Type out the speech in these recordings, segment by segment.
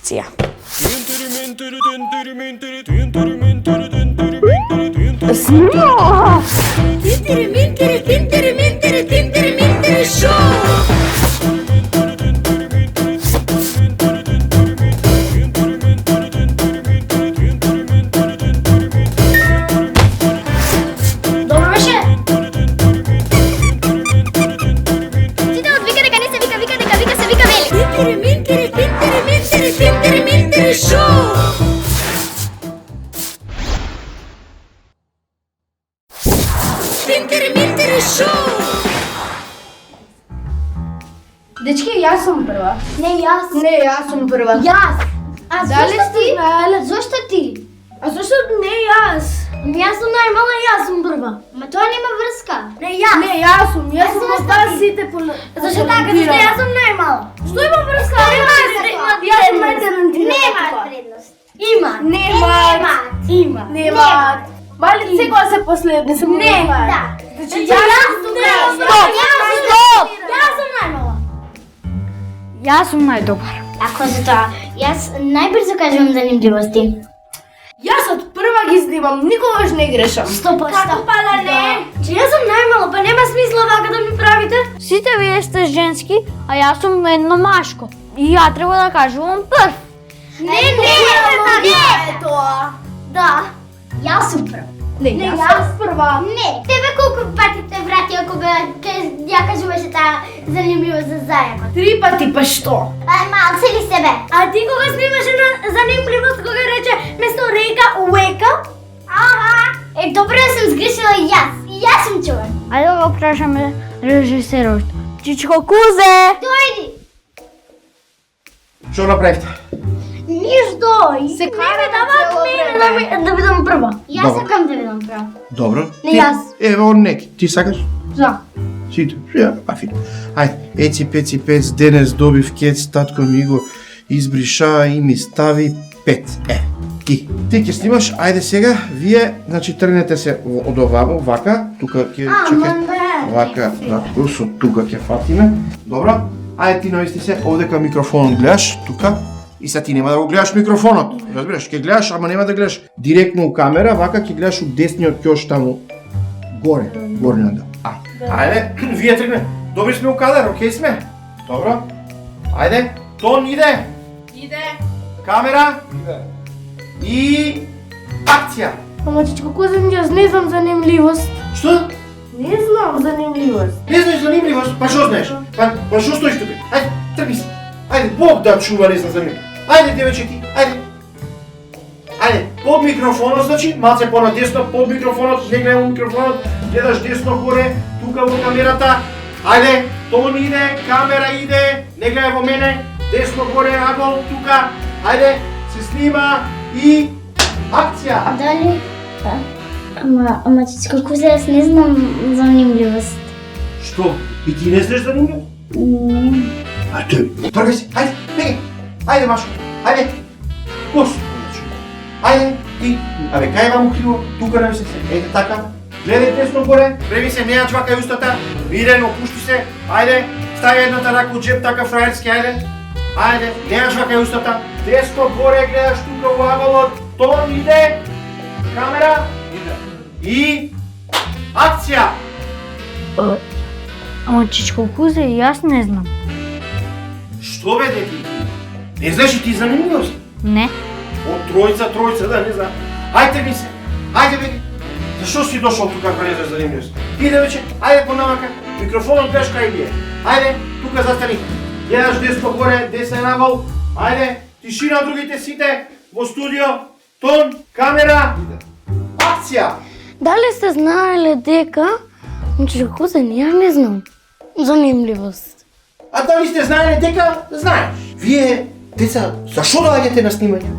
Акция. Смело! Тинтери-минтери, шоу! Dobro veče! Site odvika, neka ne se vika, vika se vika veli. Тинтери-минтери, шоу! Тинтери-минтери, шоу! Dečki, jaz sem prva. Ne, jaz. Ne, jaz sem prva. Jaz. A Дали zašto ste ti? znali? Zašto ti? A zašto ne jaz? Jaz sem najmala, jaz sem prva. Ma to nema vrska. Ne, jaz. Ne, jaz sem sam pa ostati. site po... Zašto tako? Zašto jaz sem najmala. Što ima vrska? Nema Jaz sem najtalentirana. Nema tipa. prednost. Ima. Nema. Ima. Nema. Mali cego se последний, sem Ne, da. Znači jaz sem najmala. Jaz sem najdobar. Ako zato, jaz najbrzo kažem zanimljivosti. Jaz od prva gi snimam, nikogaž ne grešam. 100%. Kako pa da ne? Če jaz sem najmalo, pa nema smisla ovako da mi pravite. Сите вие сте женски, а јас сум едно машко. И ја треба да кажувам прв. Ne, to. Da, jaz sem prva. Ne, jaz sem prva. Ne, tebe koliko pati te vratio, ako ja kažuvаше ta zanimljivost za zajedno. 3 pati pa što? Aj, malce li sebe. A ti koga snimaš na zanimljivost, koga reče mesto reka, ueka? Aha. Dobro da sam zgrešila i jaz sam čuvan. Ајде да го прашаме режисерот. Чичко Кузе! Dojdi. Що направихте? Нищо. Се Не дават да бидам прва. Јас Добро. сакам да бидам прва. Добро. Не, Ти- јас. Ево неки. Ти сакаш? За. Сите. Па фин. Ајде, еци пеци пец, денес добив кец, татко ми го избриша и ми стави 5. Ти ќе снимаш, ајде сега, вие, значи тргнете се од овамо, вака, тука ќе вака, со тука ќе фатиме. Добро? Ајде ти навести се, овдека микрофонот гледаш, тука. И сега ти нема да го гледаш микрофонот, разбираш, ќе гледаш, ама нема да гледаш директно у камера, вака ќе гледаш у десниот ќош таму, горе, надолу. Ајде, вие тргне, добри сме у кадар, окей сме? Добро? Ајде, тон иде, камера, и акција. Ама чичко Кузен, јас не знам занимливост. Што? Не знам занимливост. Не знаеш занимливост? Па што знаеш? Па што стоиш тука? Ајде, тргни се. Ајде, Бог да чува, не знам занимливост. Ајде, девојче ти, ајде. Ајде, под микрофонот, значи, малце понадесно, под микрофонот, не гледам микрофонот, гледаш десно горе, тука во камерата. Ајде, тон иде, камера иде, не гледај во мене, десно горе, агол, тука. Ајде, се снима и акција. Дали? Ама чичко Кузе, јас не знам занимлjivost. Што? И ти не знаеш занимливост? Ајде, тргај се, ајде, бегај. Ајде, Машко, ајде. Господи, ајде, ти. Абе, кај вам укриво? Тука не се, ете така. Гледај десно горе, преви се, не ја чвакај устата. Мирен, опушти се, ајде. Стави едната рака у джеб, така фраерски, ајде. Ајде, не ја чвакај устата. Десно горе гледаш тука у аголот. Тон иде. Камера. И акција. Ама Чичко Кузе, јас не знам. Што бе, дети? Не знаеш и ти занимливост? Не. Од тројца, да, не знам. Ајде, тргни се. Ајде, беги. Зашо си дошол тука ако не знаеш занимливост? Иде вече, ајде понамака. Микрофонот гледаш кај бие. Ајде, тука застани. Гледаш десно горе, десен нагол. Ајде, тишина другите сите во студио. Тон, камера. Акција. Дали сте знаеле дека Чичко Кузе, ја не знам занимливост. А дали сте знаеле дека знаеш? Вие, деца, зашо доаѓате на снимање?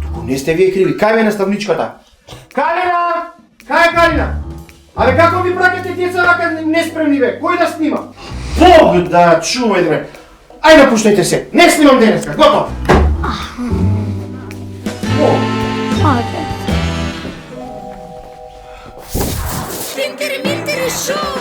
Туку не сте вие криви. Кај ме наставничката? Калина! Кај е Калина? Абе како ви праќате деца вака неспремни бе? Кој да снима? Бог да чувај бе. Ајде напуштајте се. Не снимам денеска. Готов. Ајде. Тинтери-минтери, шоу!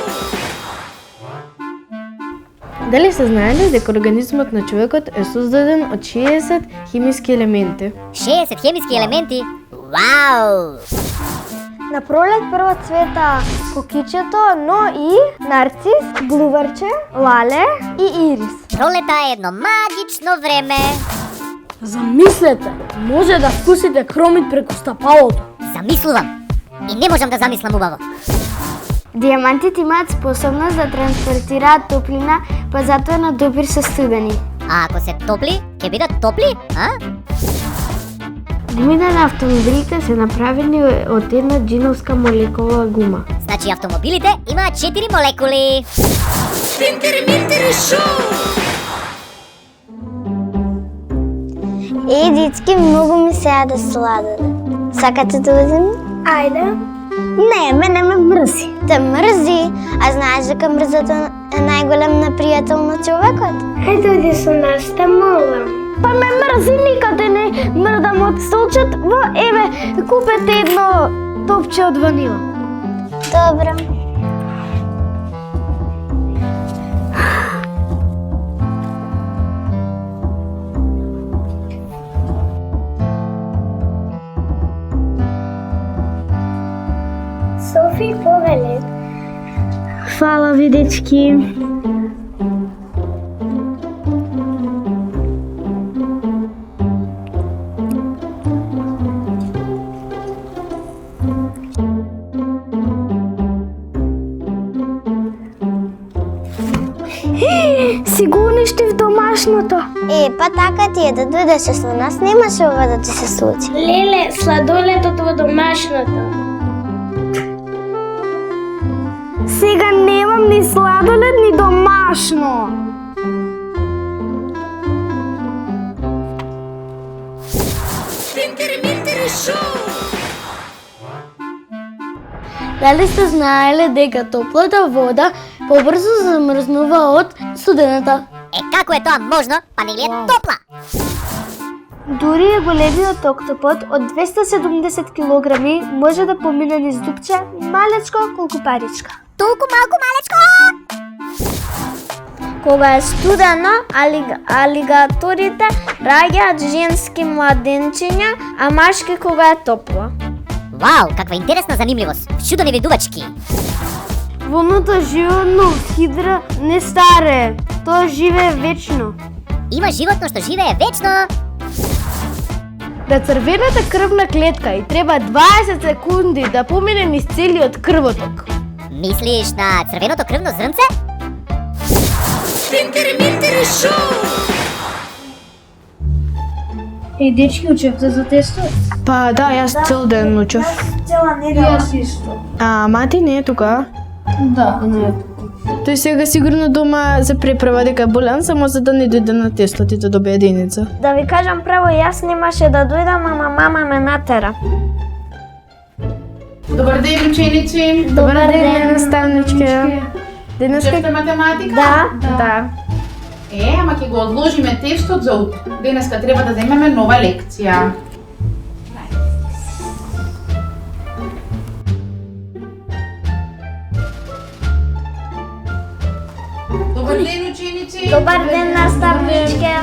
Дали се знаеле дека организмот на човекот е создаден од 60 химиски елементи? 60 хемиски елементи? Вау! На пролет прво цвета кокичето, но и нарцис, блуварче, лале и ирис. Пролета е едно магично време. Замислете, може да вкусите хромит преку стапалото. Замислувам. И не можам да замислам убаво. Диамантите имаат способност да транспортираат топлина, па затоа на допир со студени. А ако се топли, ќе бидат топли, а? Гумите на автомобилите се направени од една джиновска молекула гума. Значи автомобилите имаат 4 молекули. Тинтер Минтер Шоу! Дечки, многу ми се јаде сладолед. Сакате да uzem? Ајде. Не, мене ме мрзи. Те мрзи, а знаеш дека мрзата е најголем непријател на човекот? Ето оди со нас, те молам. Па ме мрзи, никаде не мрдам од столчет, во еве, купете едно топче од ванила. Добро. Софи, повеле. Фала ви, дечки. Си го уништив домашното. Па така ти е, да дојдеше со нас, немаше ова да ти се случи. Леле, сладолетот во домашното. Сега немам ни сладолед, ни домашно. Тинтер Минтер Шоу! Дали сте знаеле дека топлата вода побрзо замрзнува од студената? Како е тоа можно, па нели е топла? Дури е големиот октопод од 270 кг може да помине низ дупче малечко колку паричка. Толку малку малечко! Кога е студено, алигаторите раѓаат женски младенчиња, а машки кога е топло. Вау, каква интересна занимливост. Чудоневидувачки. Волното животно хидра не старе, тоа живее вечно. Има животно што живее вечно. Да црвената крвна клетка и треба 20 секунди да помине низ целиот крвоток. Мислиш на црвеното крвно зрнце? Тинтер Минтер Шоу! Дечки, учевте за тестот? Па да, јас цел ден учев. Цела недела. Јас исто. А мати не е тука? Да, не е. Тој сега сигурно дома се преправа дека е болен, само за да не дојде на тестот и да добие единица. Да ви кажам право, јас немаше да дојдам, ама мама ме натера. Добар ден, ученици! Добар ден, наставничке. Денеска... Учевте математика? Да. Ама ќе го одложиме тестот за утре. Денеска треба да земеме нова лекција. Добар ден, ученици! Добар ден, наставничке.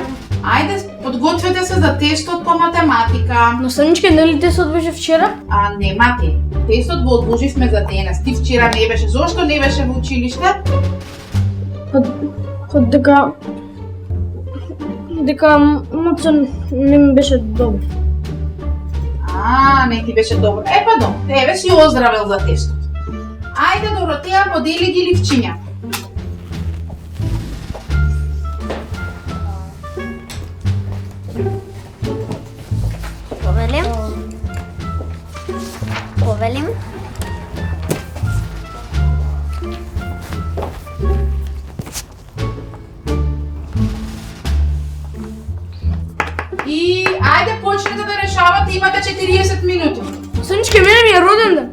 Ајде, подгответе се за тестот по математика. Наставничке, нели тестот беше вчера? Не, мати. Тестот го одложивме за денес. Ти вчера не беше. Зошто не беше во училиште? Дека моцен не ми беше добро. Не ти беше добро. Па добро, тебе си оздравел за тестот. Ајде, Доротеја, подели ги ливчиња. Повелим. И ајде почнете да решавате, имате 40 минути. Соничке, мене ми е роден ден.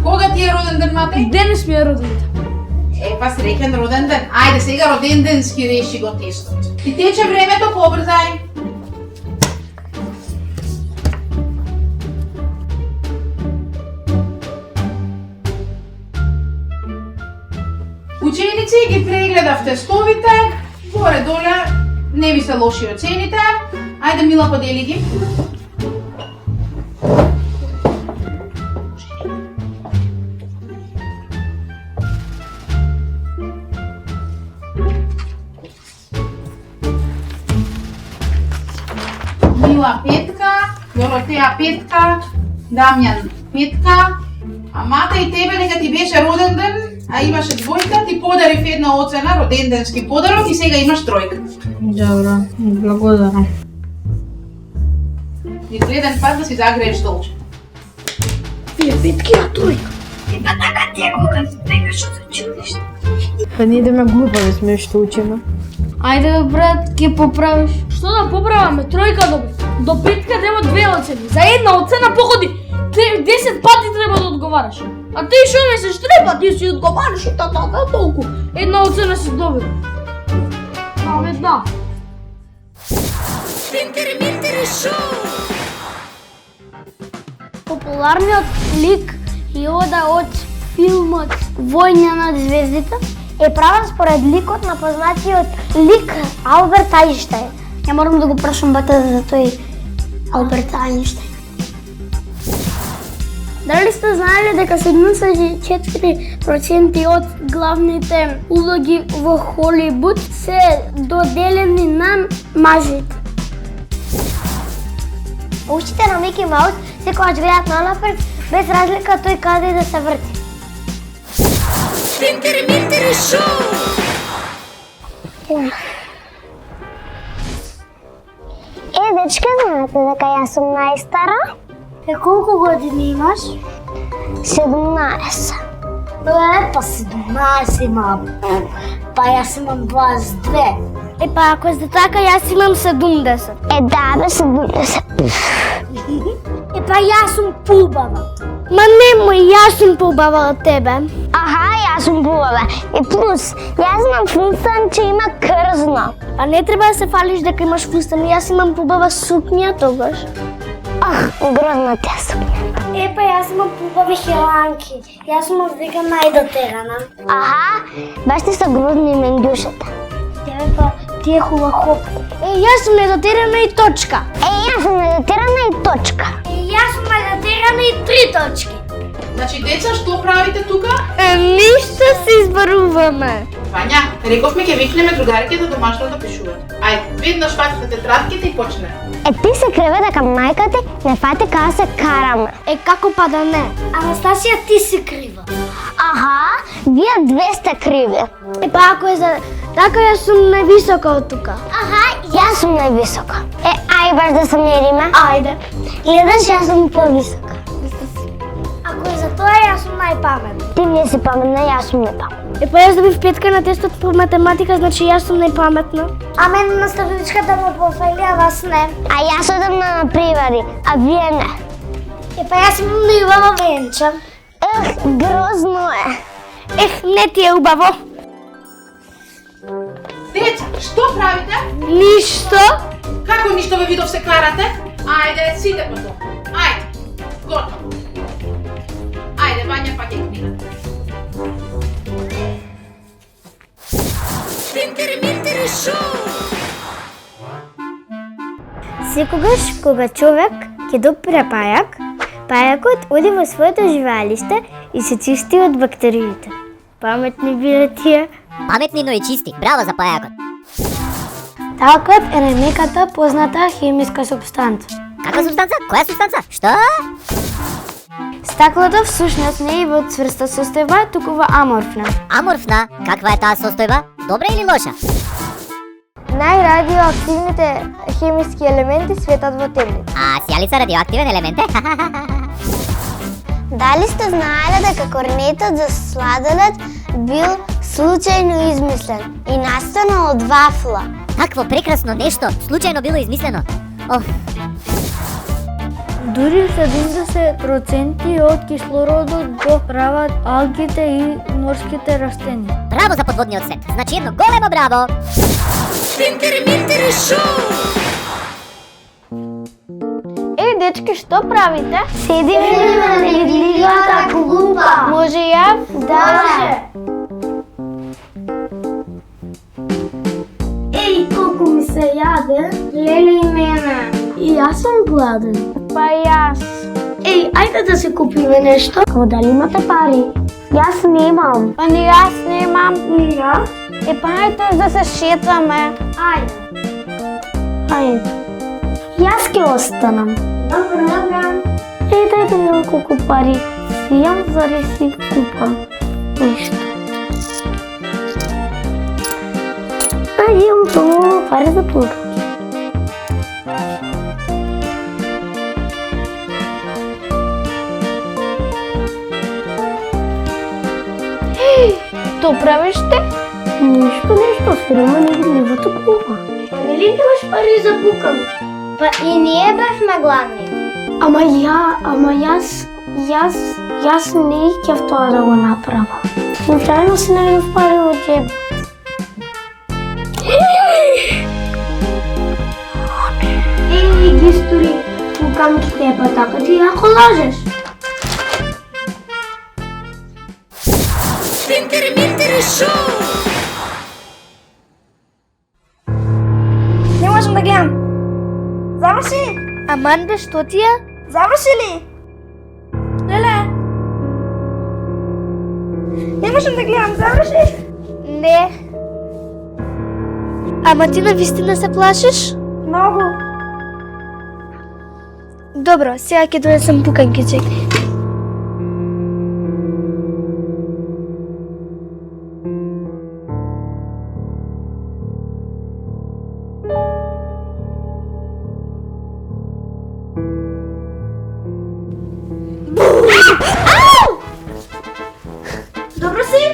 Кога ти е роден ден, Матеј? Денес ми е роден ден. Па среќен роден ден. Ајде сега роден денски реши го тестот. Ти тече времето, побрзај. Ученици, ученици, ги прегледав тестовите, горе-доле не ви се лоши оцените. Ајде Мила, подели ги. Мила петка, Доротеја петка, Дамјан петка, а Мата и тебе дека ти беше роден ден, а имаше двојка, ти подарив една оцена, роденденски подарок и сега имаш тројка. Добро, благодарам. И следен пат да си загрееш столче. Вие петки, а тројка. Па ние да ме глупави сме што учиме. Ајде, брат, ќе поправиш. Што да поправаме? Тројка доби. До петка треба 2 оцени. За една оцена походи 10 пати треба да одговараш. А ти што не се штрепа, ти си одговараш и толку. Една оцена си добил. Маме, да. Тинтери-минтери шоу! Популарниот лик Јода од филмот Војна на звездите е правен според ликот на познатиот лик Алберт Ајнштајн. Ја морам да го прашам бата за тој Алберт Ајнштајн. Дали сте знаеле дека 74% од главните улоги во Холивуд се доделени на мажите? Ушите на Мики Маус секогаш гледат нанапред, без разлика тој каде да се врти. Тинтери-минтери шоу! Дечка, знаете дека јас сум најстара? Колку години имаш? 17. Па 17 имам. Па јас имам 22. Па ако е така, јас имам 70. Да бе, 70. Па јас сум поубава. Ма немој, јас сум поубава од тебе. Аха, јас сум поубава. И плюс, јас имам фустан, че има крзно. Па не треба да се фалиш дека имаш фустан, јас имам поубава сукња тогаш. Грозна тя сукња. Па јас имам поубави хеланки. Јас сум века најдотерана. Аха, баш ти са грозни мендюшата. Тебе па ти е хула хоп. Јас сум недотерана и точка. Јас сум недотерана и точка. Јас сум недотерана и 3 точки. Значи, деца, што правите тука? Ништо се избаруваме. Вања, рековме ќе викнеме другарите да домашно да пишуваат. Ајде, веднаш фатите тетрадките и почнеме. Ти се криве дека мајка ти не фати кога се караме. Како па да не? Анастасија, ти си крива. Аха, вие две сте криви. Па ако е за така, јас сум највисока од тука. Аха, јас сум највисока. Ај баш да се мериме. Ајде. Гледаш, јас сум повисока. Ако е за тоа, јас сум најпаметна. Ти не си паметна, јас сум непаметна. Па јас добив петка на тестот по математика, значи јас сум најпаметна. А мен наставничката ме пофали, а вас не. А јас одам на напривари, а вие не. Па јас имам најубаво венче. Грозно е. Не ти е убаво. Деца, што правите? Ништо. Како ништо ве видов се карате? Ајде, сите по тоа. Ајде, готово. Ајде, Вања, пак е книга. Тинтери-минтери шоу! Секогаш кога човек ќе допре пајак, пајакот оди во своето живеалиште и се чисти од бактериите. Паметни биле тие. Паметни, но и чисти. Браво за пајакот. Талкот е најмеката позната хемиска супстанца. Каква субстанца? Која субстанца? Што? Стаклото всушност не е во цврста состојба, туку во аморфна. Аморфна? Каква е таа состојба? Добра или лоша? Најрадиоактивните хемиски елементи светат во темница. А сјалица радиоактивен елемент е? Дали сте знаеле дека корнетот за сладолед бил случајно измислен и настанал од вафла? Такво прекрасно нешто случајно било измислено. Дури 70% од кислородот го прават алгите и морските растенија. Браво за подводниот свет. Значи едно големо браво. Тинтери-минтери шоу! Дечки, што правите? Седиме на неvidljivата клупа. Може ја? Да. яде. Леле и мене. И аз съм гладен. Па и аз. Ей, айде да си купиме нещо. Ама дали имате пари? И аз немам. Па ни аз немам. И аз? Па айде да се шетваме. Айде. Айде. И аз ке останам. Добре. Ей, дайте ми колко пари. Сиям, заре си купам нещо. Имам много пари за продукти. То правиш те? Нищо, сирема не такова. Нали имаш пари за пукан? Па и ние бяхме гладни. Ама аз не исках това да го направя. Случайно си найдох пари от джеба. Ей, ги стори пуканките, така ти ако лажеш. Тинтери-минтери шоу! Не можем да гледам. Завърши! Аман бе, що ти е? Завърши ли? Леле! Не можем да гледам, завърши! Не. Ама ти навистина се плашиш? Много. Добро, сега ќе донесам пуканки, чекай. Добро си?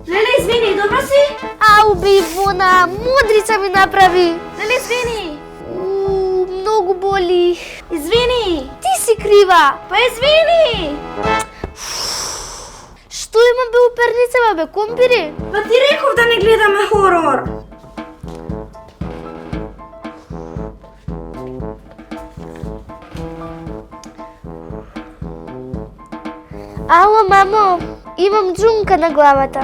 Леле, извини, добро си? Ау, Бивона, мудрица ми направи. Леле, извини. Много боли. Извини. Ти си крива. Па извини. Що има бе оперница, бе, компири? Па ти реков да не гледаме хорор. Ало, мамо, имам джунка на главата.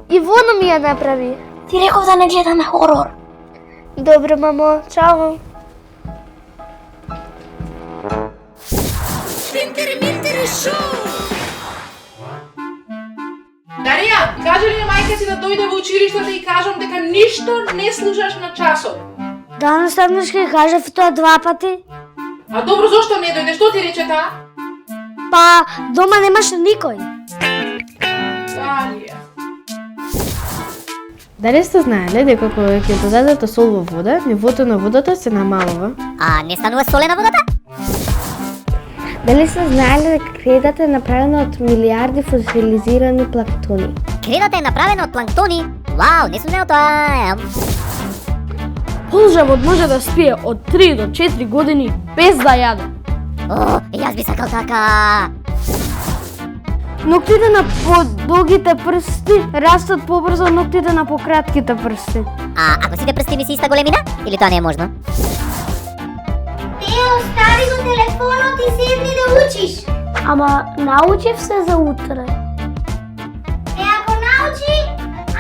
Ивона ми я направи. Ти реков да не гледаме хорор. Добре, мамо, чао. Тинтери-минтери шоу! Дарија, кажа ли на мајка си да дојде во училиштето и кажам дека ништо не слушаш на часот? Данас седнеш ке кажа тоа 2 пати. А добро, зошто не дојде? Што ти рече таа? Па дома немаше никој. Дарија. Дали сте знаеле дека кога ќе додадете сол во вода, нивото на водата се намалува? А не станува солена водата? Дали сте знаеле дека кредата е направена од милиарди фосилизирани планктони? Кредата е направена од планктони? Вау, не сум знаел тоа. Полжавот може да спие од 3 до 4 години без да јаде. О, и јас би сакал така. Ноктите на подолгите прсти растат побрзо од ноктите на пократките прсти. А ако сите прсти ми се иста големина? Или тоа не е можно? Те остави го телефонот и седни да учиш. Ама научив се за утре. Ако научи,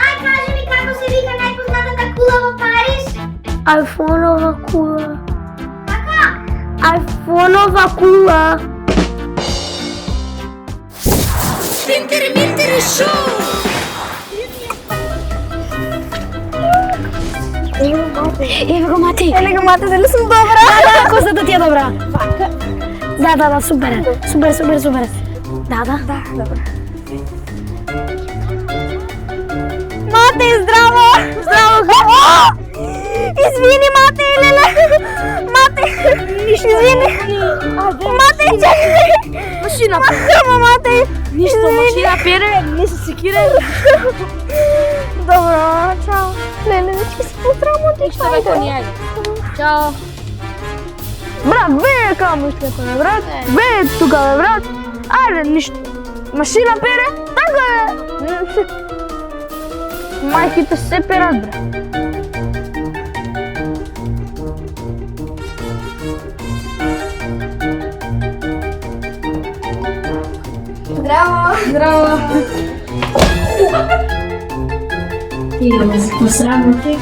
ај кажи ми како се вика најпознатата кула во Париж. Айфонова кула. Како? Айфонова кула. Тинтери-минтери шоу! Еве го мати. Дали сум добра? Да, козата ти е добра. Да, супер. Супер. Да, добра. Мате, здраво! Извини, мате, леле! Мате! Извини! Мате, чакай! Машина. Мате! Ништо, машина пере, не се секире. Добро, чао. Леле, вече си поздраво, Ништо веќе не јаде. Чао. Брат, бе, камо ще не брат. Бе, тука бе, брат. Ајде, ништо. Машина пере? Така бе. Мајките се перат, брат. Здраво. Посрамно ти.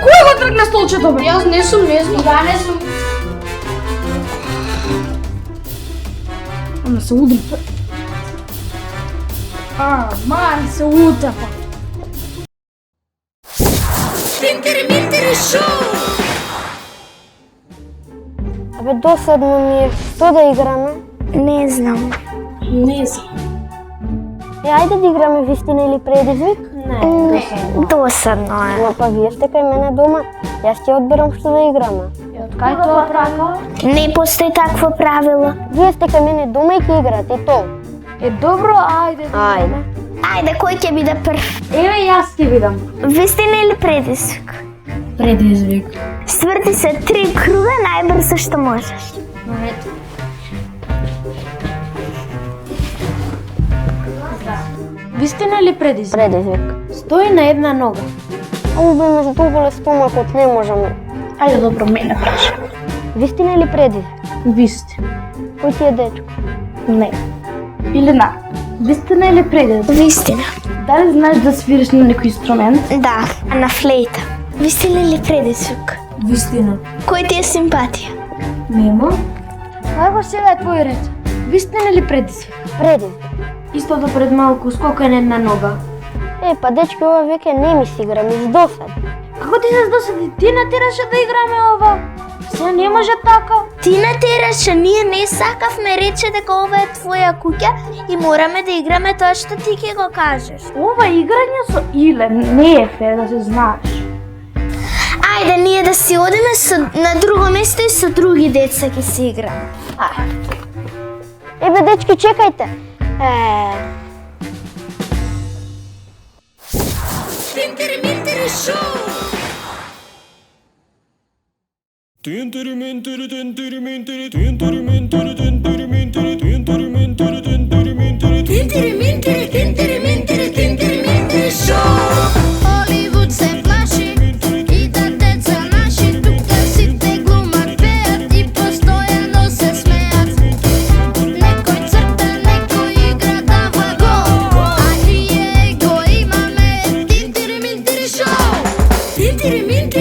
Кој го тргна столчето, бе? Јас не сум. Да, не сум. Ама се удам. Ман се утапа. Тинтери-минтери шоу! Абе, досадно ми е. Што да играме? Не знам. Не знам. Ајде да играме вистина или предизвик? Не. Досадно е. Но па вие сте кај мене дома. Јас ќе одберам што да играме. Кај тоа правило? Не постои такво правило. Вие сте кај мене дома и ќе играте и тоа. Добро, ајде. Ајде, кој ќе биде прв? Еве јас ќе видам. Вистина или предизвик? Предизвик. Сврти се 3 круга најбрзо што можеш. Вистина или предизвик? Предизвик. Стои на една нога. Убе ме здоболе стомакот, не можам. Ајде добро, мене праша. Вистина или предизвик? Вистина. Кој ти е дечко? Не. Илина, вистина или предизвик? Вистина. Дали знаеш да свириш на некој инструмент? Да, на флейта. Вистина или предизвик? Вистина. Кој ти е симпатија? Нема. Ајде сега е твој ред. Вистина или предизвик? Предизвик. Истото пред малку, скока на една нога. Па дечки, ова веќе не ми си играм, издосад. Како ти се досади? Ти натераше да играме ова. Се не може така. Ти натераше, ние не сакавме, рече дека ова е твоја куќа и мораме да играме тоа што ти ќе го кажеш. Ова играње со Илен не е фер, да се знаеш. Ајде, ние да си одиме на друго место и со други деца ќе си играме. Ебе, дечки, чекајте. Тинтери-минтери шоу! Тинтери-минтери шоу! Холивуд се плаши и да деца наши тука сите глумат, пеат и постојано се смеат. Некој црта, некој игра дава гол, а ние го имаме Тинтери-минтери шоу! Тинтери-минтери